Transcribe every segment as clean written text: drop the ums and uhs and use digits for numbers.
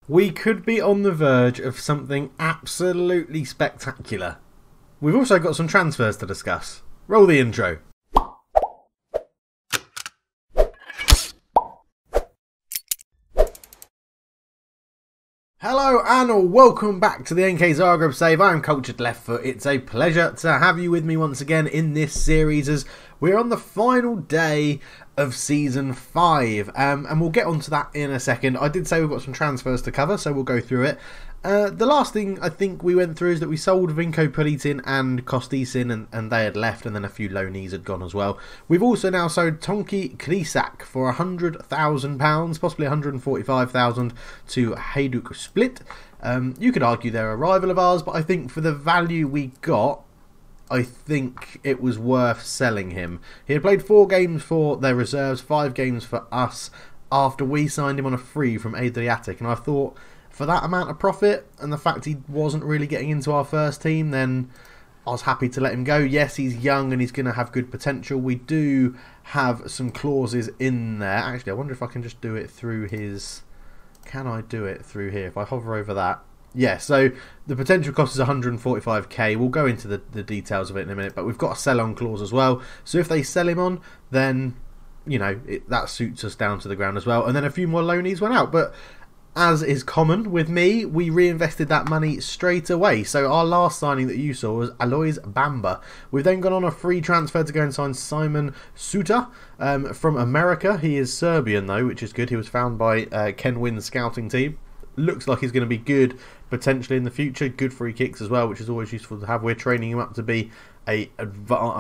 We could be on the verge of something absolutely spectacular. We've also got some transfers to discuss. Roll the intro. Hello and welcome back to the NK Zagreb save. I'm Cultured Left Foot. It's a pleasure to have you with me once again in this series as we're on the final day of Season 5. And we'll get onto that in a second. I did say we've got some transfers to cover, so we'll go through it. The last thing I think we went through is that we sold Vinko Pulitin and Kostisin and they had left, and then a few loanees had gone as well. We've also now sold Tonki Krisak for £100,000, possibly £145,000 to Hajduk Split. You could argue they're a rival of ours, but I think for the value we got, I think it was worth selling him. He had played 4 games for their reserves, 5 games for us after we signed him on a free from Adriatic, and I thought for that amount of profit and the fact he wasn't really getting into our first team, then I was happy to let him go. Yes, he's young and he's going to have good potential. We do have some clauses in there. Actually, I wonder if I can just do it through his... Can I do it through here? If I hover over that. Yeah, so the potential cost is 145k. We'll go into the details of it in a minute, but we've got a sell-on clause as well. So if they sell him on, then, you know, that suits us down to the ground as well. And then a few more loanees went out, but as is common with me, we reinvested that money straight away. So our last signing that you saw was Alois Bamba. We've then gone on a free transfer to go and sign Simon Suter from America. He is Serbian though, which is good. He was found by Ken Wynn's scouting team. Looks like he's going to be good potentially in the future. Good free kicks as well, which is always useful to have. We're training him up to be a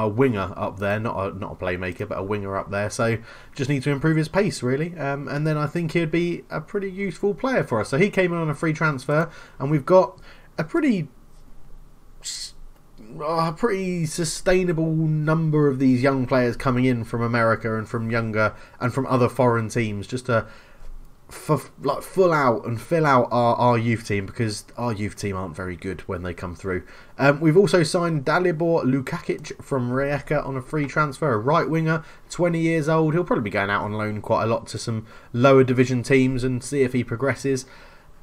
winger up there, not a playmaker, but a winger up there. So just need to improve his pace really, and then I think he'd be a pretty useful player for us. So he came in on a free transfer, and we've got a pretty sustainable number of these young players coming in from America and from younger and from other foreign teams, just to full out and fill out our youth team, because our youth team aren't very good when they come through. We've also signed Dalibor Lukakic from Rijeka on a free transfer, a right winger, 20 years old. He'll probably be going out on loan quite a lot to some lower division teams and see if he progresses.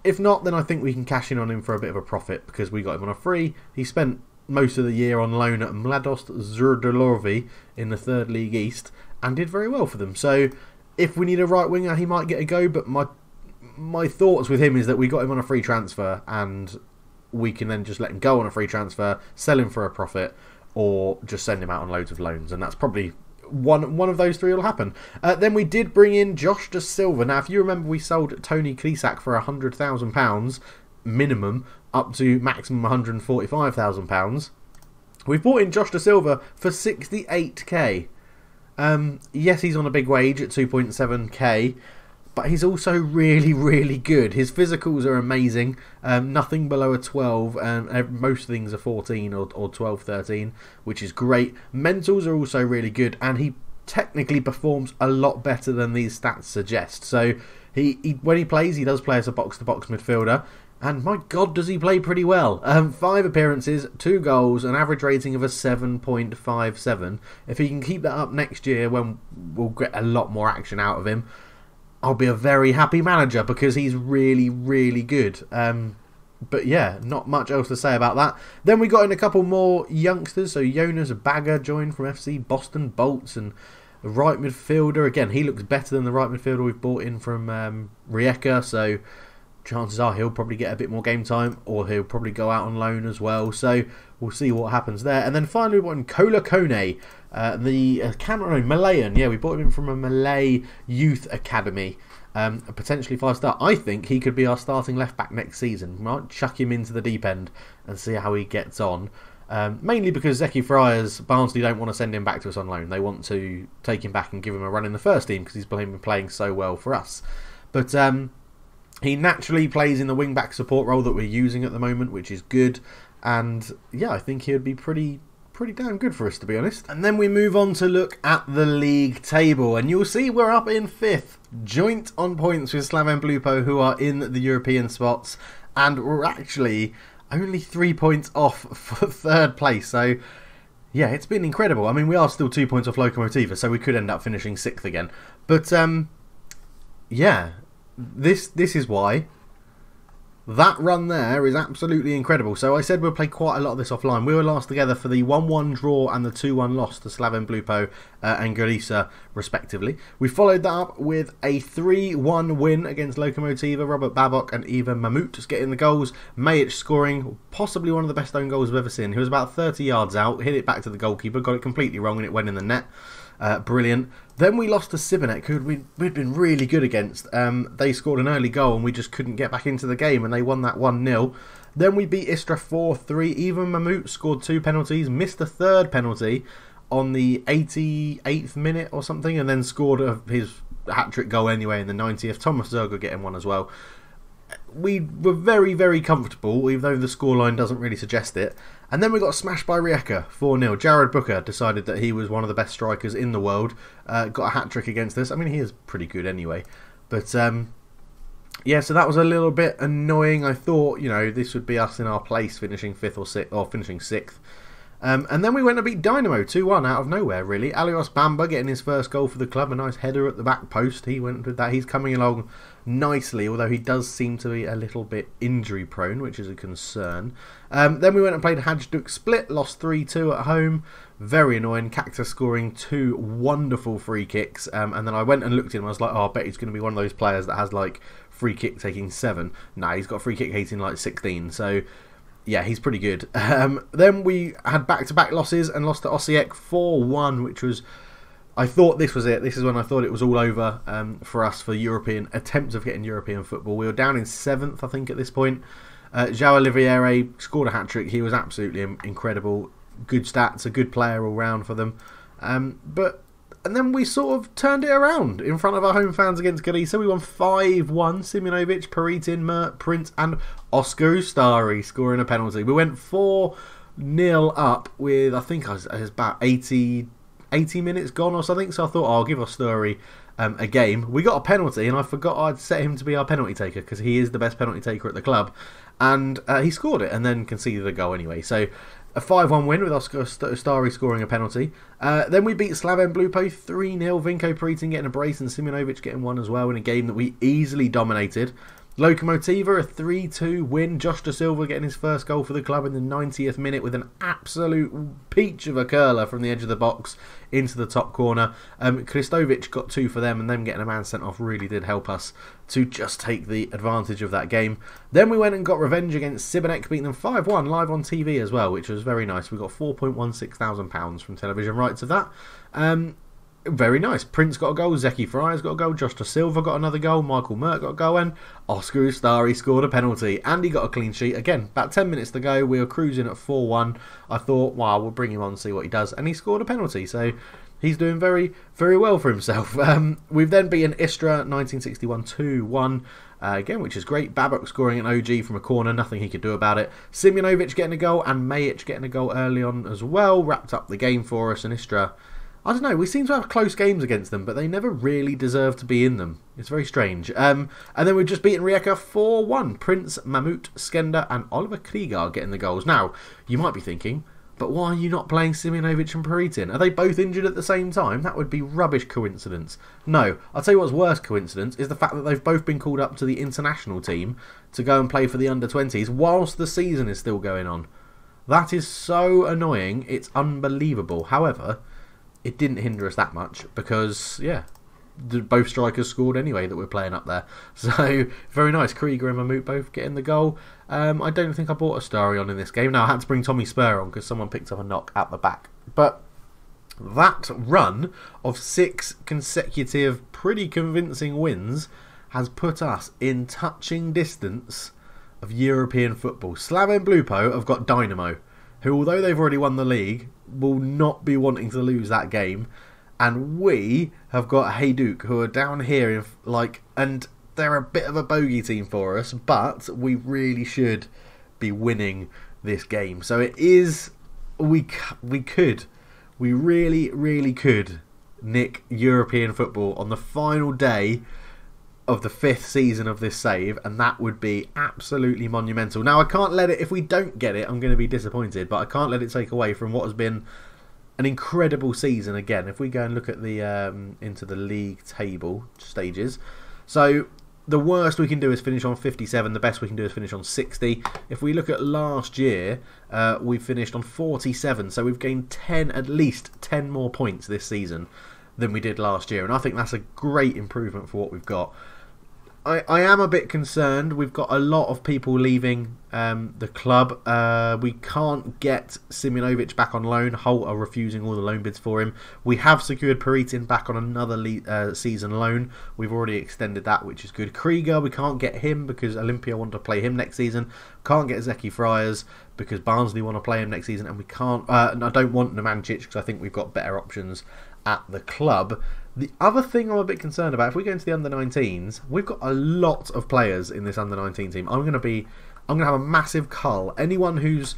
If not, then I think we can cash in on him for a bit of a profit, because we got him on a free. He spent most of the year on loan at Mladost Zrdolovi in the 3rd League East and did very well for them. So if we need a right winger, he might get a go, but my thoughts with him is that we got him on a free transfer and we can then just let him go on a free transfer, sell him for a profit, or just send him out on loads of loans, and that's probably one of those three will happen. Then we did bring in Josh Da Silva. Now, if you remember, we sold Tony Krisak for £100,000 minimum, up to maximum £145,000. We've bought in Josh Da Silva for 68k. Yes, he's on a big wage at 2.7k, but he's also really, really good. His physicals are amazing, nothing below a 12, and most things are 14 or 12, 13, which is great. Mentals are also really good, and he technically performs a lot better than these stats suggest. So when he plays, he does play as a box-to-box midfielder, and my God, does he play pretty well. 5 appearances, 2 goals, an average rating of a 7.57. If he can keep that up next year, when we'll get a lot more action out of him, I'll be a very happy manager, because he's really, really good. But yeah, not much else to say about that. Then we got in a couple more youngsters. So Jonas Bagger joined from FC Boston Bolts, and a right midfielder. Again, he looks better than the right midfielder we've bought in from Rijeka, so chances are he'll probably get a bit more game time, or he'll probably go out on loan as well. So we'll see what happens there. And then finally we bought in Kola Kone, Malayan. Yeah, we bought him in from a Malay youth academy. Potentially 5-star. I think he could be our starting left back next season. We might chuck him into the deep end and see how he gets on. Mainly because Zeki Friars, Barnsley don't want to send him back to us on loan. They want to take him back and give him a run in the first team, because he's been playing so well for us. But he naturally plays in the wing-back support role that we're using at the moment, which is good. And yeah, I think he would be pretty damn good for us, to be honest. And then we move on to look at the league table, and you'll see we're up in 5th, joint on points with Slaven Blupo, who are in the European spots, and we're actually only 3 points off for 3rd place. So yeah, it's been incredible. I mean, we are still 2 points off Lokomotiva, so we could end up finishing 6th again. But yeah, this is why That run there is absolutely incredible. So I said we'll play quite a lot of this offline. We were last together for the 1-1 draw and the 2-1 loss to Slaven Blupo and Gorica, respectively. We followed that up with a 3-1 win against Lokomotiva. Robert Babok and Ivan Mamut getting the goals. Majic scoring possibly one of the best own goals I've ever seen. He was about 30 yards out, hit it back to the goalkeeper, got it completely wrong and it went in the net. Brilliant. Then we lost to Sibonek, who we'd been really good against. They scored an early goal and we just couldn't get back into the game, and they won that 1-0. Then we beat Istra 4-3. Even Mamut scored 2 penalties, missed the 3rd penalty on the 88th minute or something, and then scored his hat-trick goal anyway in the 90th. Thomas Zergo getting one as well. We were very, very comfortable, even though the scoreline doesn't really suggest it. And then we got smashed by Rijeka, 4-0. Jared Booker decided that he was one of the best strikers in the world. Got a hat-trick against us. I mean, he is pretty good anyway. But, yeah, so that was a little bit annoying. I thought, you know, this would be us in our place, finishing 5th or 6th, or finishing 6th. And then we went to beat Dynamo 2-1 out of nowhere, really. Alios Bamba getting his first goal for the club. A nice header at the back post. He went with that. He's coming along nicely, although he does seem to be a little bit injury prone, which is a concern. Then we went and played Hajduk Split. Lost 3-2 at home. Very annoying. Cactus scoring 2 wonderful free kicks. And then I went and looked at him. I was like, oh, I bet he's going to be one of those players that has, like, free kick taking 7. Nah, he's got free kick taking, like, 16. So yeah, he's pretty good. Then we had back-to-back losses and lost to Osijek 4-1, which was... I thought this was it. This is when I thought it was all over for us for European attempts of getting European football. We were down in 7th, I think, at this point. João Oliveira scored a hat-trick. He was absolutely incredible. Good stats, a good player all round for them. And then we sort of turned it around in front of our home fans against Gorica. We won 5-1. Simjonovic, Peritin, Mert, Prince and Oscar Ustari scoring a penalty. We went 4-0 up with, I think it was about 80 minutes gone or something. So I thought, I'll give Ustari a game. We got a penalty and I forgot I'd set him to be our penalty taker because he is the best penalty taker at the club. And he scored it and then conceded a goal anyway. So a 5-1 win with Oscar Ustari scoring a penalty. Then we beat Slaven Blupo 3-0. Vinko Peritin getting a brace and Simjonovic getting one as well in a game that we easily dominated. Lokomotiva, a 3-2 win. Josh Da Silva getting his first goal for the club in the 90th minute with an absolute peach of a curler from the edge of the box into the top corner. Kristovic got 2 for them, and them getting a man sent off really did help us to just take the advantage of that game. Then we went and got revenge against Sibonek, beating them 5-1 live on TV as well, which was very nice. We got £4,160 from television rights of that. Very nice. Prince got a goal, Zeki Fryer's got a goal, Josh Da Silva got another goal, Michael Mert got a goal, and Oscar Ustari scored a penalty. And he got a clean sheet. Again, about 10 minutes to go, we were cruising at 4-1. I thought, wow, we'll bring him on and see what he does. And he scored a penalty, so he's doing very, very well for himself. We've then beaten Istra 1961 2-1. Again, which is great. Babok scoring an OG from a corner, nothing he could do about it. Simjonovic getting a goal and Majic getting a goal early on as well. Wrapped up the game for us, and Istra, I don't know, we seem to have close games against them, but they never really deserve to be in them. It's very strange. And then we've just beaten Rijeka 4-1. Prince, Mamut, Skender and Oliver Krieger getting the goals. Now, you might be thinking, but why are you not playing Simjonovic and Peritin? Are they both injured at the same time? That would be rubbish coincidence. No, I'll tell you what's worse coincidence is the fact that they've both been called up to the international team to go and play for the under-20s whilst the season is still going on. That is so annoying, it's unbelievable. However, it didn't hinder us that much because, yeah, both strikers scored anyway that we're playing up there. So, very nice. Krieger and Mamut both getting the goal. I don't think I bought a Starry on in this game. Now, I had to bring Tommy Spur on because someone picked up a knock at the back. But that run of 6 consecutive, pretty convincing wins has put us in touching distance of European football. Slaven Blupo have got Dynamo, who, although they've already won the league, will not be wanting to lose that game. And we have got Hajduk, who are down here, and they're a bit of a bogey team for us, but we really should be winning this game. So it is, we really, really could nick European football on the final day of the 5th season of this save, and that would be absolutely monumental. Now, I can't let it, if we don't get it, I'm going to be disappointed, but I can't let it take away from what has been an incredible season again. If we go and look at the into the league table stages, so the worst we can do is finish on 57. The best we can do is finish on 60. If we look at last year, we finished on 47. So we've gained at least 10 more points this season than we did last year. And I think that's a great improvement for what we've got. I am a bit concerned. We've got a lot of people leaving the club. We can't get Simjonovic back on loan. Holt are refusing all the loan bids for him. We have secured Peritin back on another season loan. We've already extended that, which is good. Krieger, we can't get him because Olympia want to play him next season. Can't get Zeki Friars because Barnsley want to play him next season. And we can't. And I don't want Nemancic because I think we've got better options at the club. The other thing I'm a bit concerned about, if we go into the under-19s, we've got a lot of players in this under-19 team. I'm going to have a massive cull. Anyone who's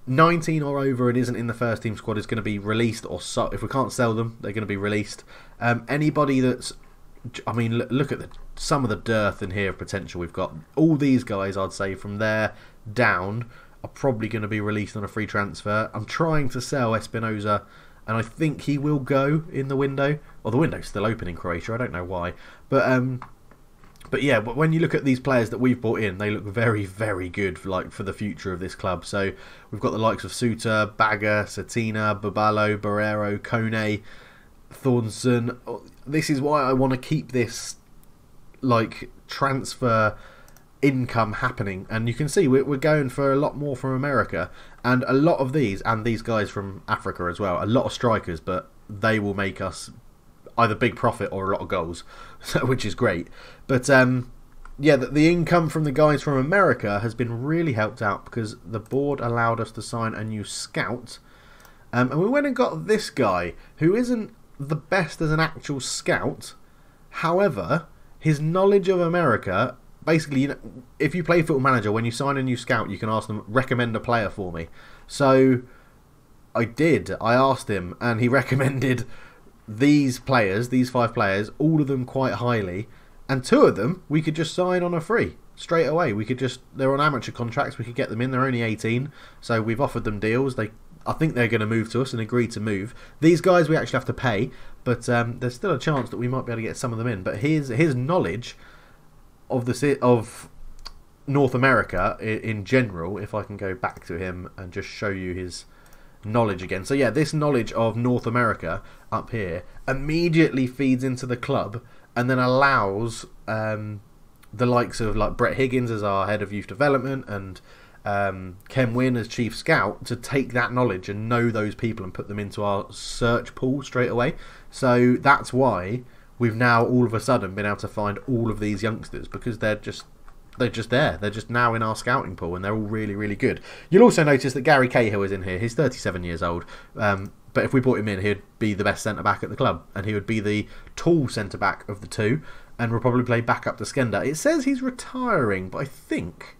19 or over and isn't in the first team squad is going to be released, or if we can't sell them, they're going to be released. Anybody that's, I mean, look at some of the dearth in here of potential we've got. All these guys, I'd say, from there down, are probably going to be released on a free transfer. I'm trying to sell Espinoza, and I think he will go in the window. Well, the window's still open in Croatia. I don't know why. But yeah, but when you look at these players that we've brought in, they look very, very good for the future of this club. So we've got the likes of Suter, Bagger, Satina, Babalo, Barrero, Kone, Thornson. This is why I want to keep this transfer income happening, and you can see we're going for a lot more from America, and a lot of these, and these guys from Africa as well, a lot of strikers, but they will make us either big profit or a lot of goals, which is great. But yeah, the income from the guys from America has been really helped out because the board allowed us to sign a new scout, and we went and got this guy who isn't the best as an actual scout. However, his knowledge of America, basically, if you play Football Manager, when you sign a new scout, you can ask them, recommend a player for me. So I did. I asked him, and he recommended these players, these 5 players, all of them quite highly, and 2 of them we could just sign on a free straight away. We could just, they're on amateur contracts, we could get them in. They're only 18, so we've offered them deals. I think they're going to move to us and agree to move. These guys we actually have to pay, but there's still a chance that we might be able to get some of them in. But his knowledge of North America in general, if I can go back to him and just show you his knowledge again. So yeah, this knowledge of North America up here immediately feeds into the club, and then allows the likes of Brett Higgins as our head of youth development and Ken Wynn as chief scout to take that knowledge and know those people and put them into our search pool straight away. So that's why we've now all of a sudden been able to find all of these youngsters, because they're just there. They're just now in our scouting pool, and they're all really, really good. You'll also notice that Gary Cahill is in here. He's 37 years old, but if we brought him in, he'd be the best centre-back at the club, and he would be the tall centre-back of the 2, and will probably play back up to Skender. It says he's retiring, but I think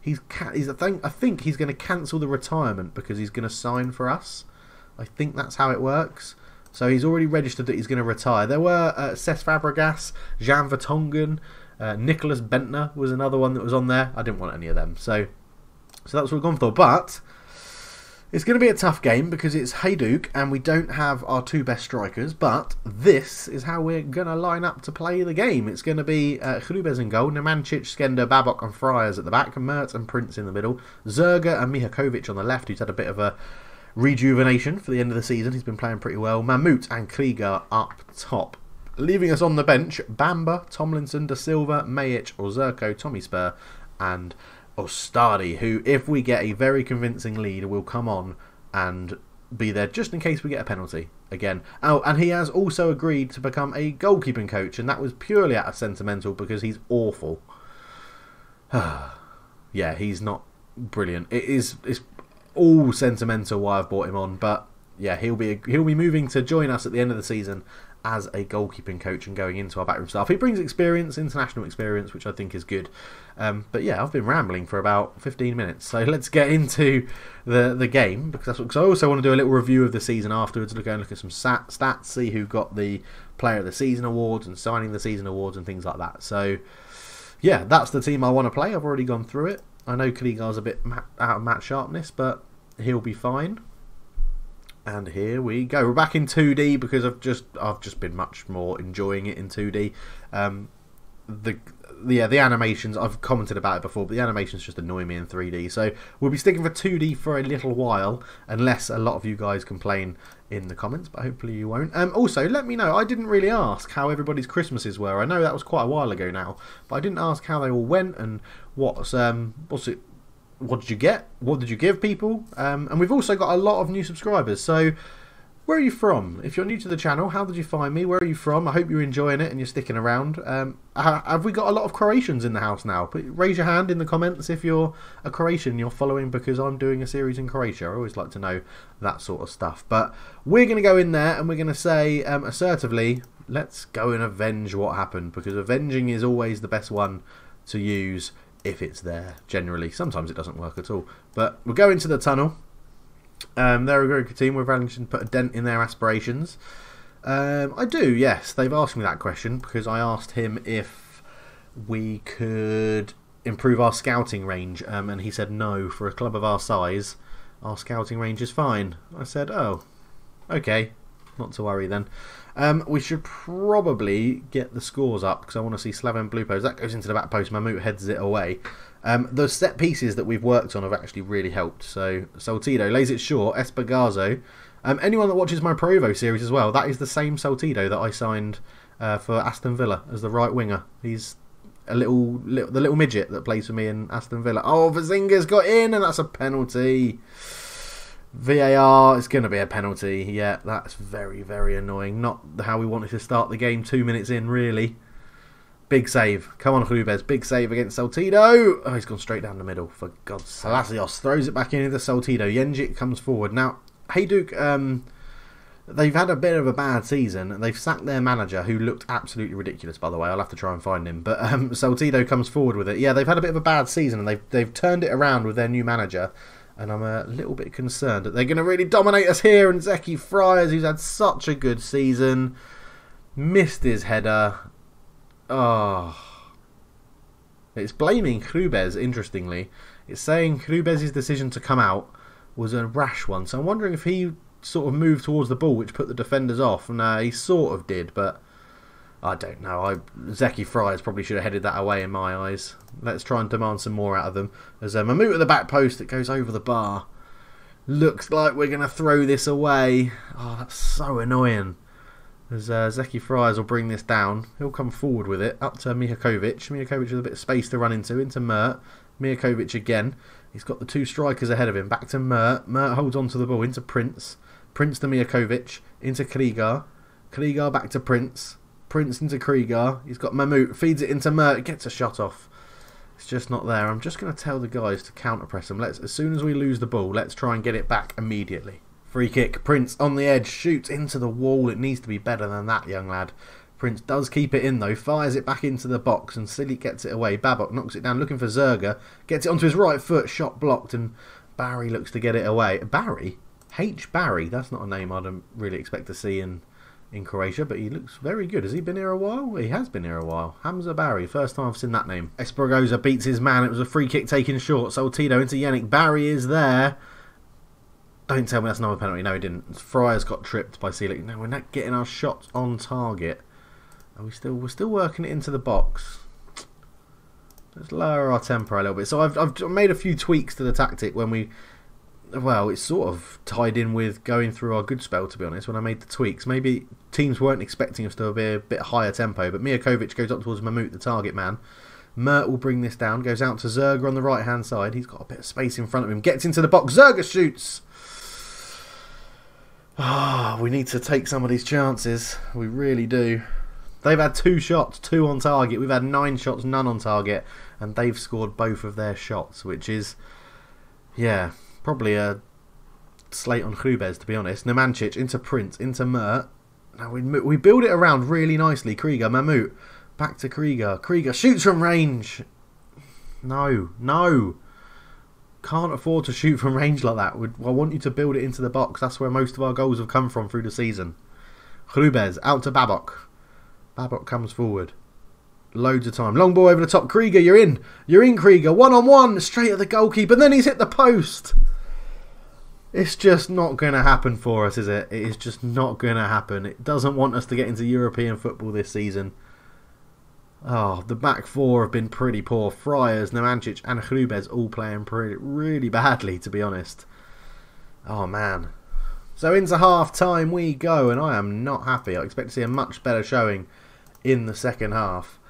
I think he's going to cancel the retirement because he's going to sign for us. I think that's how it works. So he's already registered that he's going to retire. There were Cesc Fabregas, Jan Vertonghen, Nicholas Bentner was another one that was on there. I didn't want any of them. So that's what we've gone for. But it's going to be a tough game because it's Hajduk and we don't have our 2 best strikers. But this is how we're going to line up to play the game. It's going to be Hrubez in goal, Nemancic, Skender, Babok and Friars at the back, Mert and Prince in the middle, Zerga and Mihakovic on the left, who's had a bit of a rejuvenation for the end of the season. He's been playing pretty well. Mahmout and Krieger up top. Leaving us on the bench, Bamba, Tomlinson, Da Silva, Majic, Ozerko, Tommy Spur and Ostadi, who, if we get a very convincing lead, will come on and be there just in case we get a penalty again. Oh, and he has also agreed to become a goalkeeping coach, and that was purely out of sentimental because he's awful. Yeah, he's not brilliant. It's all sentimental why I've brought him on, but yeah, he'll be moving to join us at the end of the season as a goalkeeping coach and going into our backroom staff. He brings experience, international experience, which I think is good. But yeah, I've been rambling for about 15 minutes, so let's get into the game, because I also want to do a little review of the season afterwards, look at some stats, see who got the Player of the Season awards and signing the season awards and things like that. So yeah, that's the team I want to play. I've already gone through it. I know Kligar's a bit out of match sharpness, but he'll be fine. And here we go. We're back in 2D because I've just been much more enjoying it in 2D. the animations, I've commented about it before, but the animations just annoy me in 3D. So we'll be sticking for 2D for a little while, unless a lot of you guys complain in the comments, but hopefully you won't. Also, let me know, I didn't really ask how everybody's Christmases were. I know that was quite a while ago now, but I didn't ask how they all went and what did you get? What did you give people? And we've also got a lot of new subscribers, so where are you from? If you're new to the channel, how did you find me? Where are you from? I hope you're enjoying it and you're sticking around. Have we got a lot of Croatians in the house now? Raise your hand in the comments if you're a Croatian you're following, because I'm doing a series in Croatia. I always like to know that sort of stuff. But we're going to go in there and we're going to say assertively, let's go and avenge what happened, because avenging is always the best one to use if it's there, generally. Sometimes it doesn't work at all. But we'll go into the tunnel. They're a very good team. We're managing to put a dent in their aspirations. I do, yes. They've asked me that question because I asked him if we could improve our scouting range, and he said no. For a club of our size, our scouting range is fine. I said, oh, okay, not to worry then. We should probably get the scores up because I want to see Slaven Blupos. That goes into the back post. Mahmout heads it away. The set pieces that we've worked on have actually really helped. So Saltido lays it short. Espargazo. Anyone that watches my Provo series as well, that is the same Saltido that I signed for Aston Villa as the right winger. He's the little midget that plays for me in Aston Villa. Oh, Vazinga's got in, and that's a penalty. VAR is going to be a penalty. Yeah, that's very, very annoying. Not how we wanted to start the game 2 minutes in, really. Big save. Come on, Rubez. Big save against Saltido. Oh, he's gone straight down the middle. For God's sake. Salasios throws it back into Saltido. Yenjik comes forward. Now, Hajduk, they've had a bit of a bad season. They've sacked their manager, who looked absolutely ridiculous, by the way. I'll have to try and find him. But Saltido comes forward with it. Yeah, they've had a bit of a bad season, and they've turned it around with their new manager. And I'm a little bit concerned that they're going to really dominate us here. And Zeki Friars, who's had such a good season, missed his header. Oh. It's blaming Rubez, interestingly. It's saying Rubez's decision to come out was a rash one. So I'm wondering if he sort of moved towards the ball, which put the defenders off. And he sort of did, but I don't know. Zeki Friars probably should have headed that away in my eyes. Let's try and demand some more out of them. There's a Mahmout at the back post that goes over the bar. Looks like we're going to throw this away. Oh, that's so annoying. As Zeki Friars will bring this down. He'll come forward with it up to Mihakovic. Mihakovic with a bit of space to run into Mert. Mihakovic again. He's got the two strikers ahead of him. Back to Mert. Mert holds on to the ball into Prince. Prince to Mihakovic. Into Krieger. Krieger back to Prince. Prince into Krieger. He's got Mahmout. Feeds it into Mert. Gets a shot off. It's just not there. I'm just going to tell the guys to counter press them. As soon as we lose the ball, let's try and get it back immediately. Free kick. Prince on the edge. Shoots into the wall. It needs to be better than that, young lad. Prince does keep it in though. Fires it back into the box and Silly gets it away. Babok knocks it down looking for Zerga. Gets it onto his right foot. Shot blocked and Barry looks to get it away. Barry? H. Barry. That's not a name I'd really expect to see in Croatia, but he looks very good. Has he been here a while? He has been here a while. Hamza Barry, first time I've seen that name. Espargazo beats his man. It was a free kick taken short. Saltido into Yannick. Barry is there. Don't tell me that's another penalty. No, he didn't. Friars got tripped by Selic. No, we're not getting our shots on target. Are we're still working it into the box. Let's lower our tempo a little bit. So I've made a few tweaks to the tactic when we... Well, it's sort of tied in with going through our good spell, to be honest, when I made the tweaks. Maybe teams weren't expecting us to be a bit higher tempo, but Mihakovic goes up towards Mahmout, the target man. Mert will bring this down, goes out to Zerga on the right-hand side. He's got a bit of space in front of him, gets into the box. Zerga shoots! Ah, we need to take some of these chances. We really do. They've had 2 shots, 2 on target. We've had 9 shots, none on target, and they've scored both of their shots, which is, yeah... Probably a slate on Rubez, to be honest. Nemancic into Prince, into Mert. Now we build it around really nicely. Krieger, Mahmout. Back to Krieger. Krieger shoots from range. No, no. Can't afford to shoot from range like that. I want you to build it into the box. That's where most of our goals have come from through the season. Rubez out to Babok. Babok comes forward. Loads of time. Long ball over the top. Krieger, you're in. You're in, Krieger. One-on-one. Straight at the goalkeeper. And then he's hit the post. It's just not going to happen for us, is it? It is just not going to happen. It doesn't want us to get into European football this season. Oh, the back four have been pretty poor. Friars, Nemancic and Hrubez all playing really badly, to be honest. Oh, man. So into half-time we go, and I am not happy. I expect to see a much better showing in the second half.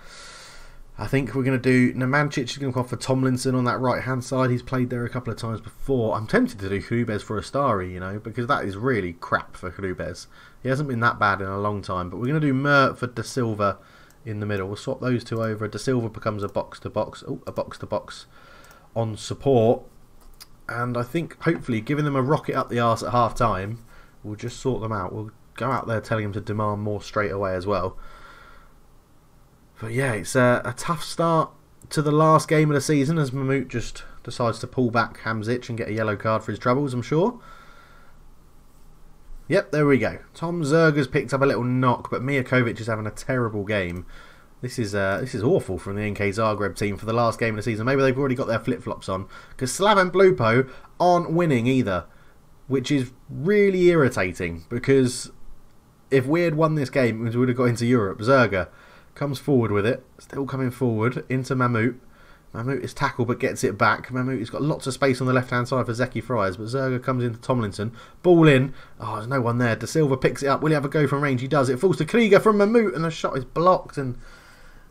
I think we're going to do... Nemancic is going to go for Tomlinson on that right-hand side. He's played there a couple of times before. I'm tempted to do Hrubez for Astari, you know, because that is really crap for Hrubez. He hasn't been that bad in a long time. But we're going to do Mert for Da Silva in the middle. We'll swap those two over. Da Silva becomes a box-to-box. Oh, a box-to-box on support. And I think, hopefully, giving them a rocket up the arse at half-time, we'll just sort them out. We'll go out there telling them to demand more straight away as well. But yeah, it's a tough start to the last game of the season as Mahmoud just decides to pull back Hamzic and get a yellow card for his troubles, I'm sure. Yep, there we go. Tom Zerger's picked up a little knock, but Mijakovic is having a terrible game. This is awful from the NK Zagreb team for the last game of the season. Maybe they've already got their flip-flops on, because Slaven Blupo aren't winning either, which is really irritating, because if we had won this game, we would have got into Europe. Zerger comes forward with it, still coming forward into Mahmoud. Mahmoud is tackled but gets it back. Mahmoud has got lots of space on the left-hand side for Zeki Friars, but Zerger comes into Tomlinson. Ball in. Oh, there's no one there. Da Silva picks it up. Will he have a go from range? He does. It falls to Krieger from Mahmoud, and the shot is blocked, and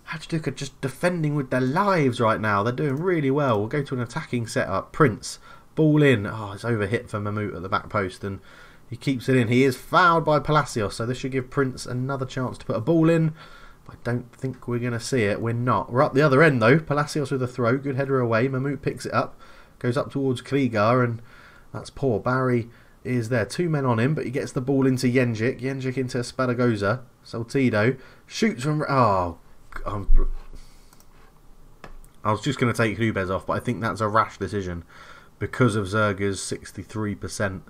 Hajduk are just defending with their lives right now. They're doing really well. We'll go to an attacking setup. Prince. Ball in. Oh, it's overhit for Mahmoud at the back post, and he keeps it in. He is fouled by Palacios, so this should give Prince another chance to put a ball in. I don't think we're going to see it. We're not. We're up the other end, though. Palacios with a throw. Good header away. Mahmoud picks it up. Goes up towards Krieger, and that's poor. Barry is there. Two men on him, but he gets the ball into Jenjic. Jenjic into Spadagoza. Saltido shoots from... Oh, I was just going to take Hrubez off, but I think that's a rash decision because of Zerger's 63%.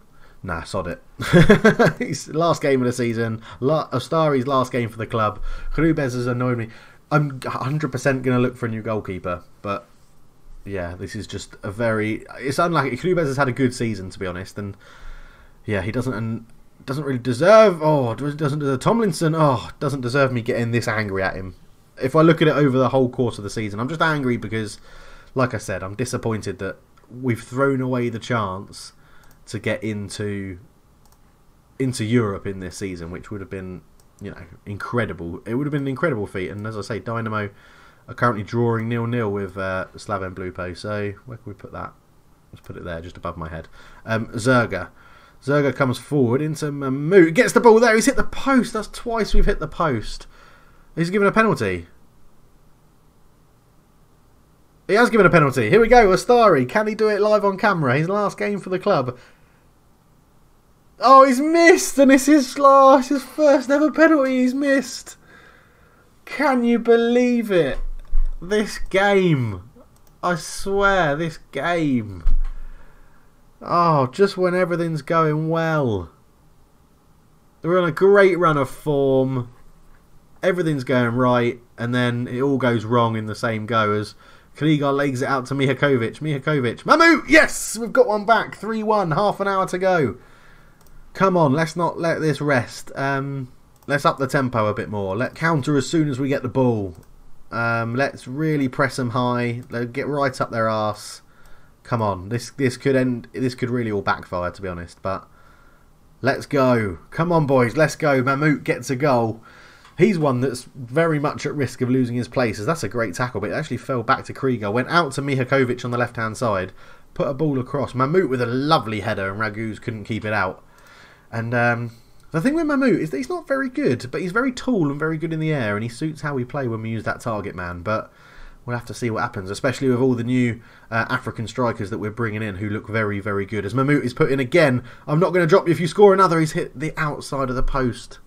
Nah, sod it. It's last game of the season. Astari's last game for the club. Hrubez has annoyed me. I'm 100% going to look for a new goalkeeper, but yeah, this is just a very... It's unlucky. Hrubez has had a good season, to be honest, and yeah, he doesn't really deserve... Oh, doesn't deserve Tomlinson. Oh, doesn't deserve me getting this angry at him. If I look at it over the whole course of the season, I'm just angry because, like I said, I'm disappointed that we've thrown away the chance to get into Europe in this season, which would have been, you know, incredible. It would have been an incredible feat. And as I say, Dynamo are currently drawing 0-0 with Slaven Blupo. So where can we put that? Let's put it there, just above my head. Zerger comes forward into Mahmoud. Gets the ball there. He's hit the post. That's twice we've hit the post. He's given a penalty. He has given a penalty. Here we go, Astari. Can he do it live on camera? His last game for the club. Oh, he's missed, and it's his first ever penalty he's missed. Can you believe it? This game. I swear, this game. Oh, just when everything's going well. We're on a great run of form. Everything's going right, and then it all goes wrong in the same go as Krieger legs it out to Mijakovic. Mahmoud! Yes! We've got one back. 3-1. Half an hour to go. Come on, let's not let this rest. Let's up the tempo a bit more. Let's counter as soon as we get the ball. Let's really press them high. Let's get right up their arse. Come on. This could really all backfire, to be honest. But let's go. Come on, boys. Let's go. Mahmoud gets a goal. He's one that's very much at risk of losing his place, as that's a great tackle, but it actually fell back to Krieger. Went out to Mijakovic on the left-hand side. Put a ball across. Mahmoud with a lovely header, and Raguz couldn't keep it out. And the thing with Mahmoud is that he's not very good, but he's very tall and very good in the air, and he suits how we play when we use that target man. But we'll have to see what happens, especially with all the new African strikers that we're bringing in who look very, very good. As Mahmoud is put in again. I'm not going to drop you if you score another. He's hit the outside of the post.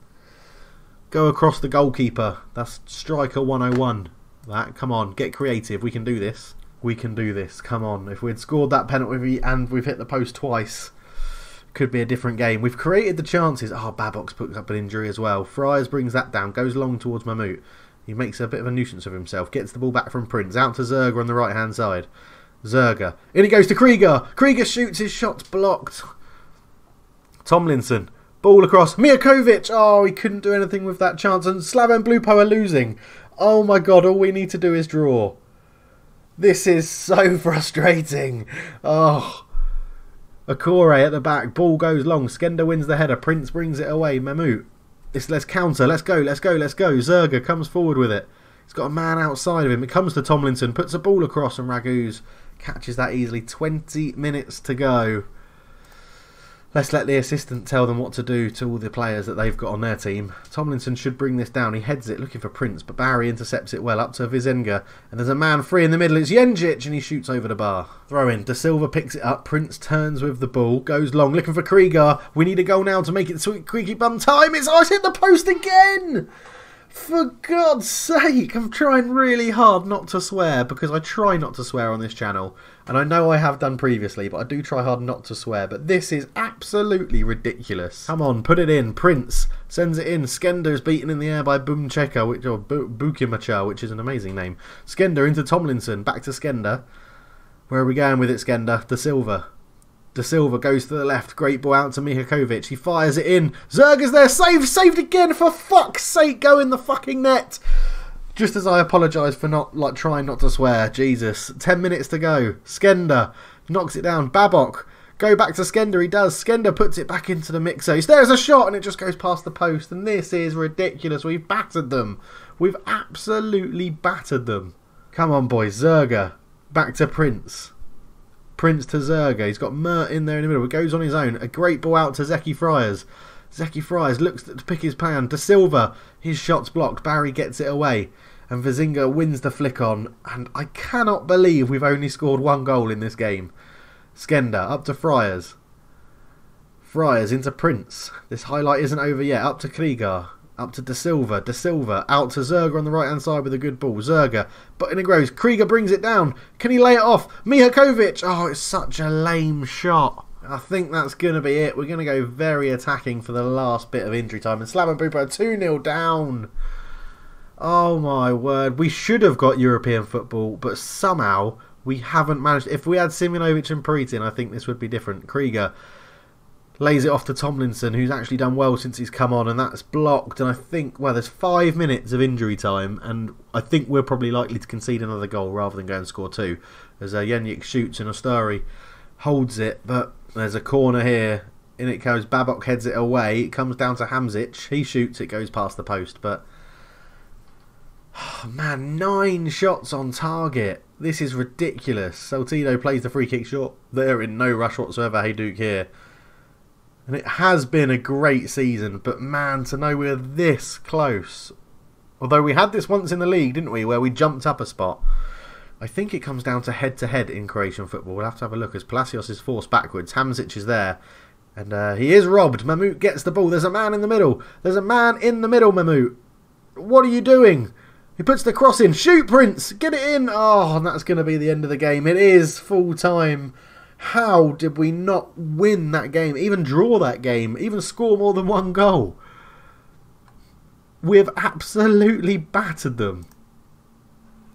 Go across the goalkeeper. That's striker 101. That, come on, get creative. We can do this. We can do this. Come on. If we'd scored that penalty and we've hit the post twice, could be a different game. We've created the chances. Oh, Babok's put up an injury as well. Friars brings that down. Goes long towards Mahmoud. He makes a bit of a nuisance of himself. Gets the ball back from Prince. Out to Zerger on the right-hand side. Zerger. In he goes to Krieger. Krieger shoots. His shot's blocked. Tomlinson. Ball across. Mijakovic. Oh, he couldn't do anything with that chance. And Slaven Blupo are losing. Oh my god, all we need to do is draw. This is so frustrating. Oh. Akore at the back. Ball goes long. Skender wins the header. Prince brings it away. Mahmout. Let's counter. Let's go. Zerga comes forward with it. He's got a man outside of him. It comes to Tomlinson. Puts a ball across and Raguse catches that easily. 20 minutes to go. Let's let the assistant tell them what to do to all the players that they've got on their team. Tomlinson should bring this down. He heads it looking for Prince, but Barry intercepts it well up to Vizenga. And there's a man free in the middle. It's Jenjic and he shoots over the bar. Throw in. De Silva picks it up. Prince turns with the ball. Goes long looking for Krieger. We need a goal now to make it sweet creaky bum time. It's hit the post again! For God's sake, I'm trying really hard not to swear because I try not to swear on this channel. And I know I have done previously, but I do try hard not to swear. But this is absolutely ridiculous. Come on, put it in. Prince sends it in. Skender's beaten in the air by Bumcheka, or Bukimacha, which is an amazing name. Skender into Tomlinson. Back to Skender. Where are we going with it, Skender? De Silva. De Silva goes to the left. Great ball out to Mihakovic. He fires it in. Zerga's there. Saved again. For fuck's sake, go in the fucking net. Just as I apologise for not trying not to swear. Jesus. 10 minutes to go. Skender knocks it down. Babok. Go back to Skender. He does. Skender puts it back into the mixer. There's a shot and it just goes past the post. And this is ridiculous. We've battered them. We've absolutely battered them. Come on, boys. Zerga. Back to Prince. Prince to Zerga. He's got Mert in there in the middle. It goes on his own. A great ball out to Zeki Friars. Zeki Friars looks to pick his plan. De Silva. His shot's blocked. Barry gets it away. And Vizinga wins the flick on. And I cannot believe we've only scored one goal in this game. Skender up to Friars. Friars into Prince. This highlight isn't over yet. Up to Krieger. Up to De Silva. De Silva out to Zerga on the right hand side with a good ball. Zerga, but in it grows. Krieger brings it down. Can he lay it off? Mihakovic. Oh, it's such a lame shot. I think that's going to be it. We're going to go very attacking for the last bit of injury time. And Slaven Bupa 2-0 down. Oh my word. We should have got European football, but somehow we haven't managed. If we had Simonovic and Peritin, I think this would be different. Krieger lays it off to Tomlinson, who's actually done well since he's come on, and that's blocked. And I think, well, there's 5 minutes of injury time, and I think we're probably likely to concede another goal rather than go and score two. As Jenjic shoots and Ostari holds it, but there's a corner here. In it goes. Babok heads it away. It comes down to Hamzic. He shoots. It goes past the post, but oh, man, 9 shots on target. This is ridiculous. Saltido plays the free kick short. They're in no rush whatsoever. Hajduk here. And it has been a great season, but man, to know we're this close. Although we had this once in the league, didn't we, where we jumped up a spot. I think it comes down to head-to-head in Croatian football. We'll have to have a look as Palacios is forced backwards. Hamzic is there. And he is robbed. Mahmout gets the ball. There's a man in the middle. There's a man in the middle, Mahmout. What are you doing? He puts the cross in. Shoot, Prince. Get it in. Oh, and that's going to be the end of the game. It is full time. How did we not win that game? Even draw that game? Even score more than one goal? We've absolutely battered them.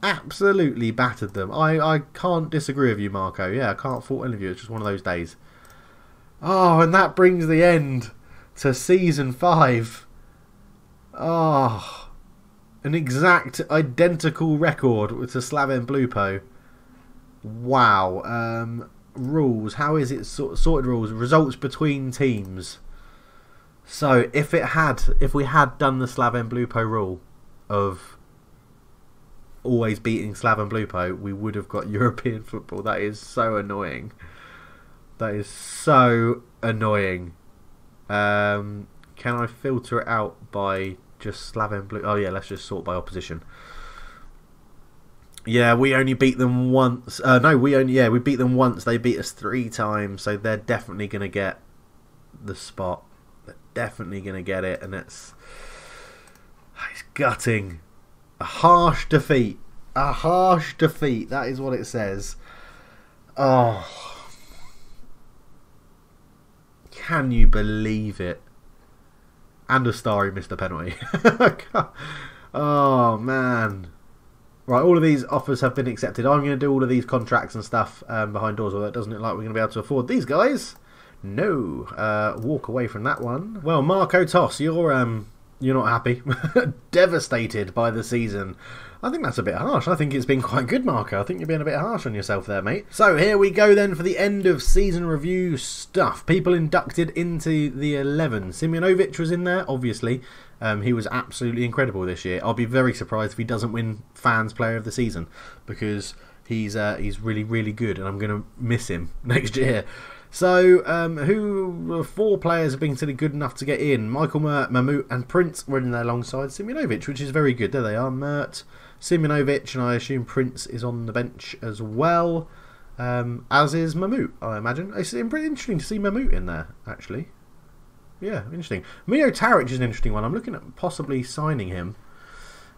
Absolutely battered them. I can't disagree with you, Marco. Yeah, I can't fault any of you. It's just one of those days. Oh, and that brings the end to Season 5. Oh, an exact identical record with the Slaven Blupo. Wow. Rules. How is it sorted rules? Results between teams. So, if we had done the Slaven Blupo rule of always beating Slaven Blupo, we would have got European football. That is so annoying. That is so annoying. Can I filter it out by just Slaven Blupo? Oh yeah, let's just sort by opposition. Yeah, we only beat them once. We beat them once. They beat us 3 times, so they're definitely going to get the spot. They're definitely going to get it, and it's gutting. A harsh defeat. A harsh defeat. That is what it says. Oh. Can you believe it? And a starry missed a penalty. Oh, man. Right, all of these offers have been accepted. I'm going to do all of these contracts and stuff behind doors, although it doesn't look like we're going to be able to afford these guys. No. Walk away from that one. Well, Marco Toss, you're You're not happy? Devastated by the season. I think that's a bit harsh. I think it's been quite good, Marco. I think you're being a bit harsh on yourself there, mate. So here we go then for the end of season review stuff. People inducted into the 11. Simjanovic was in there, obviously. He was absolutely incredible this year. I'll be very surprised if he doesn't win Fans Player of the Season, because he's really, really good, and I'm going to miss him next year. So, who 4 players have been considered good enough to get in? Michael Mert, Mahmout and Prince were in there alongside Simjanovic, which is very good. There they are, Mert, Simjanovic, and I assume Prince is on the bench as well, as is Mahmout, I imagine. It's pretty interesting to see Mahmout in there, actually. Yeah, interesting. Mio Taric is an interesting one. I'm looking at possibly signing him.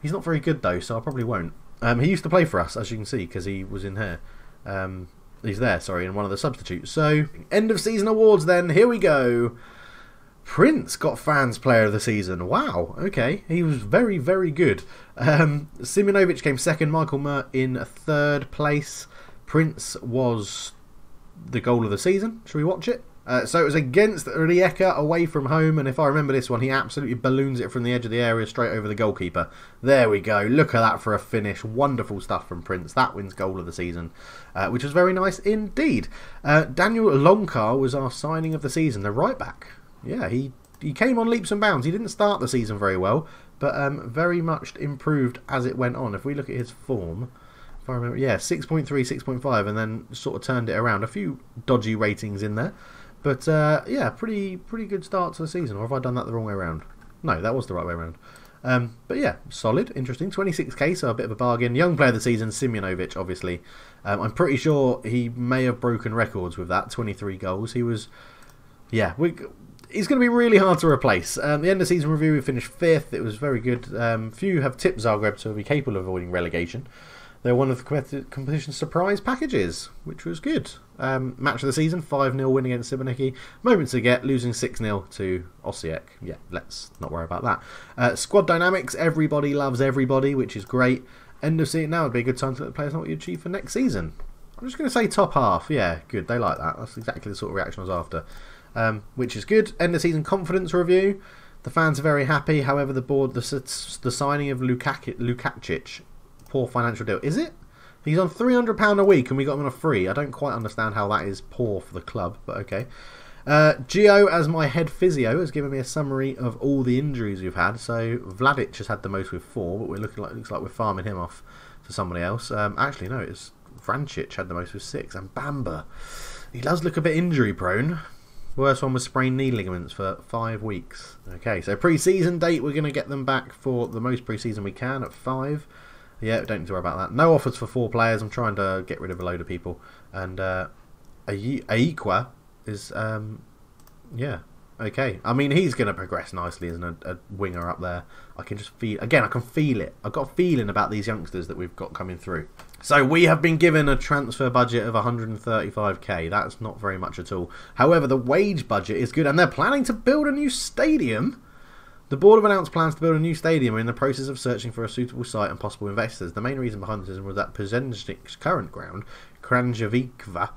He's not very good, though, so I probably won't. He used to play for us, as you can see, because he was in here. He's there, sorry, in one of the substitutes. So, end of season awards then. Here we go. Prince got Fans Player of the Season. Wow, okay. He was very, very good. Simjanovic came second. Michael Mert in 3rd place. Prince was the goal of the season. Shall we watch it? So it was against Rijeka away from home, and if I remember this one, he absolutely balloons it from the edge of the area straight over the goalkeeper. There we go. Look at that for a finish. Wonderful stuff from Prince. That wins goal of the season, which was very nice indeed. Daniel Lonkar was our signing of the season, the right back. Yeah, he came on leaps and bounds. He didn't start the season very well, but very much improved as it went on. If we look at his form, if I remember, yeah, 6.3, 6.5, and then sort of turned it around. A few dodgy ratings in there. But, yeah, pretty good start to the season. Or have I done that the wrong way around? No, that was the right way around. But, yeah, solid, interesting. 26k, so a bit of a bargain. Young player of the season, Simjanovic, obviously. I'm pretty sure he may have broken records with that, 23 goals. He was, yeah, he's going to be really hard to replace. The end of season review, we finished 5th. It was very good. Few have tipped Zagreb to be capable of avoiding relegation. They're one of the competition's surprise packages, which was good. Match of the season, 5-0 win against Siboniki. Moments to get, losing 6-0 to Osijek. Yeah, let's not worry about that. Squad dynamics, everybody loves everybody, which is great. End of season, now would be a good time to let the players know what you achieve for next season. I'm just going to say top half. Yeah, good, they like that. That's exactly the sort of reaction I was after. Which is good. End of season confidence review. The fans are very happy. However, the board, the signing of Lukacic, poor financial deal. Is it? He's on £300 a week and we got him on a free. I don't quite understand how that is poor for the club, but okay. Gio, as my head physio, has given me a summary of all the injuries we've had. So Vladic has had the most with 4, but looks like we're farming him off for somebody else. Actually, no, it's Vrancic had the most with 6, and Bamba. He does look a bit injury prone. Worst one was sprained knee ligaments for 5 weeks. Okay, so pre-season date, we're going to get them back for the most pre-season we can at 5. Yeah, don't need to worry about that. No offers for 4 players. I'm trying to get rid of a load of people. And Aikwa is, yeah, okay. I mean, he's going to progress nicely as a winger up there. I can just feel, again, I can feel it. I've got a feeling about these youngsters that we've got coming through. So we have been given a transfer budget of 135k. That's not very much at all. However, the wage budget is good, and they're planning to build a new stadium. The board have announced plans to build a new stadium. We're in the process of searching for a suitable site and possible investors. The main reason behind this was that Peznic's current ground, Kranjevica,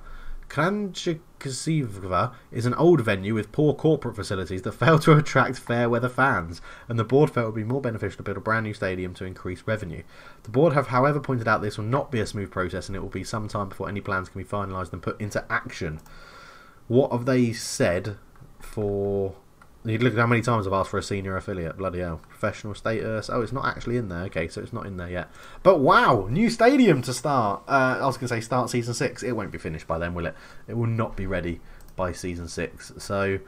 is an old venue with poor corporate facilities that fail to attract fair weather fans, and the board felt it would be more beneficial to build a brand new stadium to increase revenue. The board have, however, pointed out this will not be a smooth process, and it will be some time before any plans can be finalised and put into action. What have they said for... You look at how many times I've asked for a senior affiliate. Bloody hell. Professional status. Oh, it's not actually in there. Okay, so it's not in there yet. But wow, new stadium to start. I was going to say start season 6. It won't be finished by then, will it? It will not be ready by season 6. So,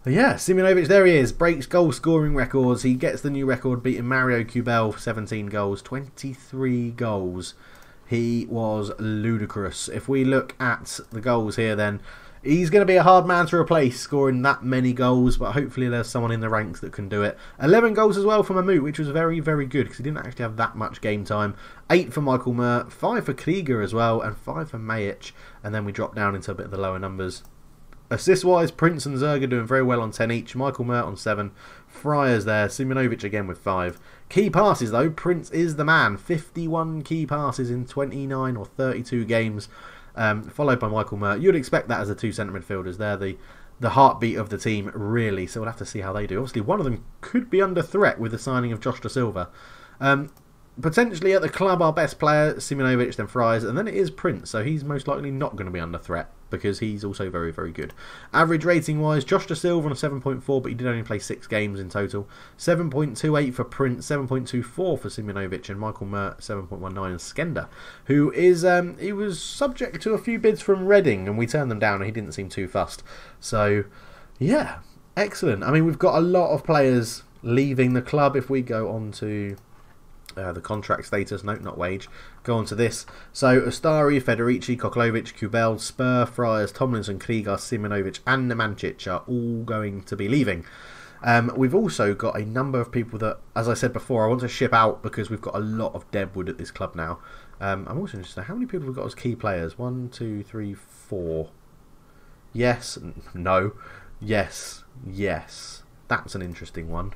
yeah, Simjanovic, there he is. Breaks goal scoring records. He gets the new record, beating Mario Kubel, 17 goals, 23 goals. He was ludicrous. If we look at the goals here then, he's going to be a hard man to replace, scoring that many goals, but hopefully there's someone in the ranks that can do it. 11 goals as well from Mahmout, which was very, very good, because he didn't actually have that much game time. 8 for Michael Mert, 5 for Krieger as well, and 5 for Majic, and then we drop down into a bit of the lower numbers. Assist-wise, Prince and Zerga doing very well on 10 each, Michael Mert on 7, Friars there, Simjanovic again with 5. Key passes though, Prince is the man, 51 key passes in 29 or 32 games. Followed by Michael Mert. You'd expect that as the 2 centre midfielders. They're the heartbeat of the team, really. So we'll have to see how they do. Obviously, one of them could be under threat with the signing of Josh Da Silva. Potentially at the club, our best player, Simonovic, then Fries, and then it is Prince, so he's most likely not going to be under threat because he's also very, very good. Average rating-wise, Josh Da Silva on a 7.4, but he did only play 6 games in total. 7.28 for Prince, 7.24 for Simonovic, and Michael Mert, 7.19, and Skender, who is, he was subject to a few bids from Reading, and we turned them down, and he didn't seem too fussed. So, yeah, excellent. I mean, we've got a lot of players leaving the club. If we go on to the contract status, no, not wage, go on to this. So Astari, Federici, Koklovic, Kubel, Spur, Friars, Tomlinson, Krieger, Simonovic and Nemancic are all going to be leaving. We've also got a number of people that, as I said before, I want to ship out because we've got a lot of deadwood at this club now. I'm also interested in how many people we've got as key players. 1, 2, 3, 4. Yes, no, yes, yes. That's an interesting one.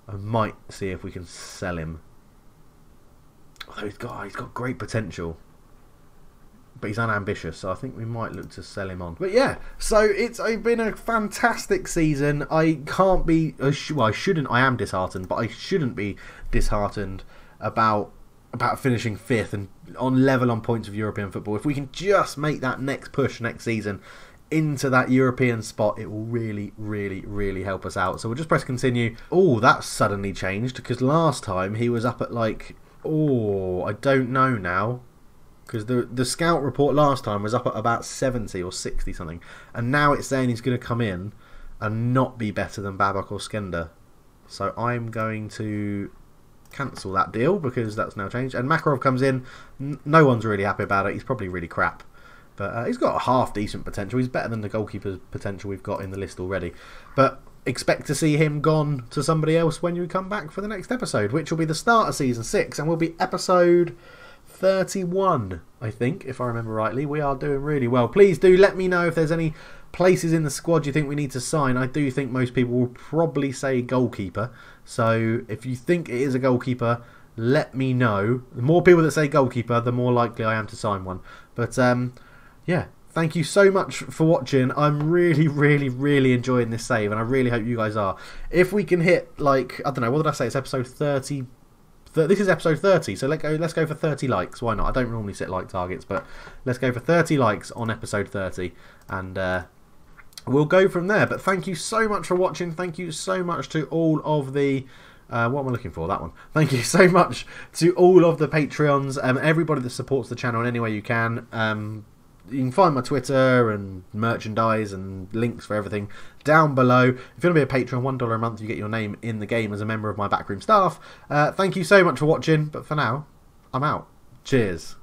I might see if we can sell him. Although he's got great potential. But he's unambitious, so I think we might look to sell him on. But yeah, so it's been a fantastic season. I can't be... well, I shouldn't... I am disheartened, but I shouldn't be disheartened about finishing 5th and on level on points of European football. If we can just make that next push next season into that European spot, it will really, really, really help us out. So we'll just press continue. Oh, that's suddenly changed because last time he was up at like, oh, I don't know now, because the scout report last time was up at about 70 or 60 something, and now it's saying he's going to come in and not be better than Babak or Skender. So I'm going to cancel that deal because that's now changed. And Makarov comes in. No one's really happy about it. He's probably really crap. But he's got a half-decent potential. He's better than the goalkeeper's potential we've got in the list already. But expect to see him gone to somebody else when you come back for the next episode, which will be the start of Season 6, and will be episode 31, I think, if I remember rightly. We are doing really well. Please do let me know if there's any places in the squad you think we need to sign. I do think most people will probably say goalkeeper. So if you think it is a goalkeeper, let me know. The more people that say goalkeeper, the more likely I am to sign one. But yeah, thank you so much for watching. I'm really, really, really enjoying this save, and I really hope you guys are. If we can hit, like, I don't know, what did I say? It's episode 30. This is episode 30, so let's go for 30 likes. Why not? I don't normally set like targets, but let's go for 30 likes on episode 30, and we'll go from there. But thank you so much for watching. Thank you so much to all of the... what am I looking for? That one. Thank you so much to all of the Patreons, everybody that supports the channel in any way you can. You can find my Twitter and merchandise and links for everything down below. If you want to be a patron, $1 a month, you get your name in the game as a member of my backroom staff. Thank you so much for watching, but for now, I'm out. Cheers.